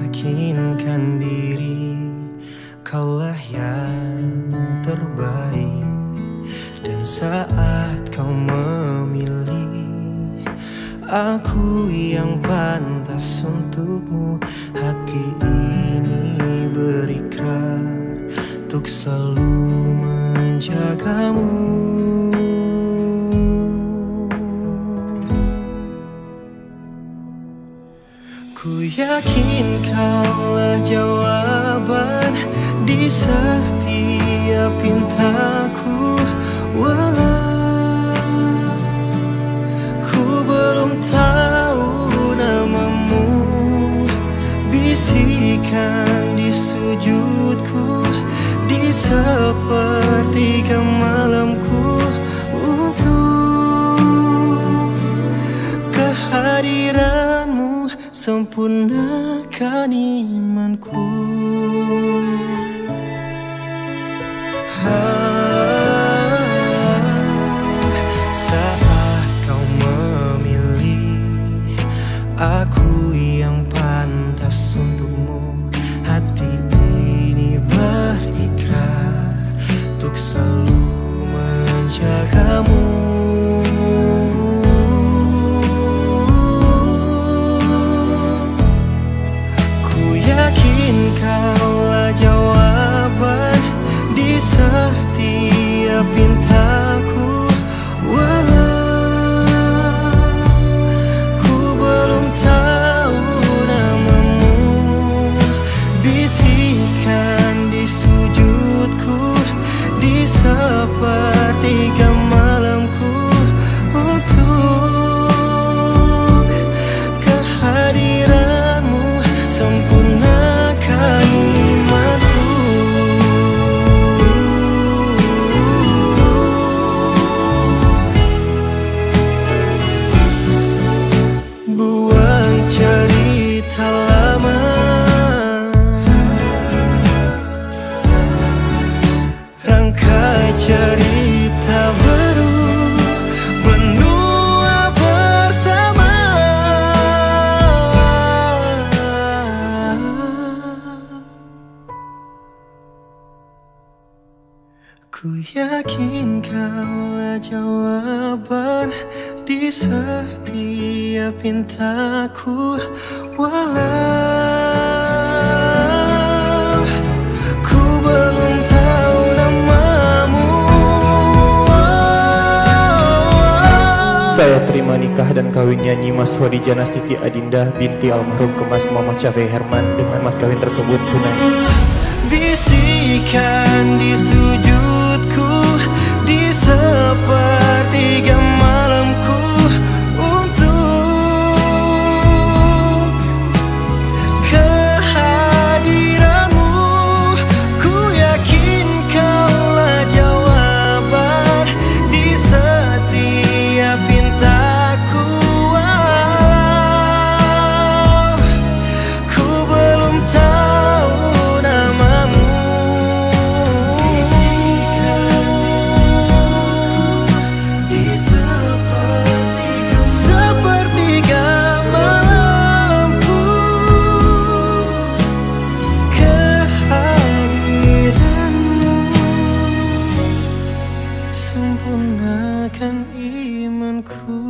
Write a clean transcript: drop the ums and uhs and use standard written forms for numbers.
yakinkan diri kaulah yang terbaik. Dan saat kau memilih aku yang pantas untukmu, hati ini berikrar untuk selalu menjagamu. Ku yakin kaulah jawaban di setiap pintaku, walau ku belum tahu namamu. Bisikan di sujudku, di sepertiga malamku, untuk kehadiranmu sempurnakan imanku. Saat kau memilih aku yang pantas untukmu, hati ini berikrar untuk selalu menjagamu. Kaulah jawaban di setiap pintaku, walau ku belum tahu namamu. Bisikan di sujudku, di sepertiga malamku, untuk kehadiranmu sempurnakan imanku. Buang cerita lama, rangkai cerita baru, benua bersama. Ku yakin kaulah jawaban di setiap pintaku, walau ku belum tahu namamu. Saya terima nikah dan kawinnya Nyi Mas Khadijah Nastiti Adinda binti almarhum Kemas Muhammad Syafi'i Herman dengan mas kawin tersebut tunai. Bisikan di sujudku, di sepertiga malamku, untuk kehadiranmu. Ku yakin kaulah jawaban di setiap pintaku, walau ku belum tahu namamu. Sepertiga malamku, kehadiranmu sempurnakan imanku.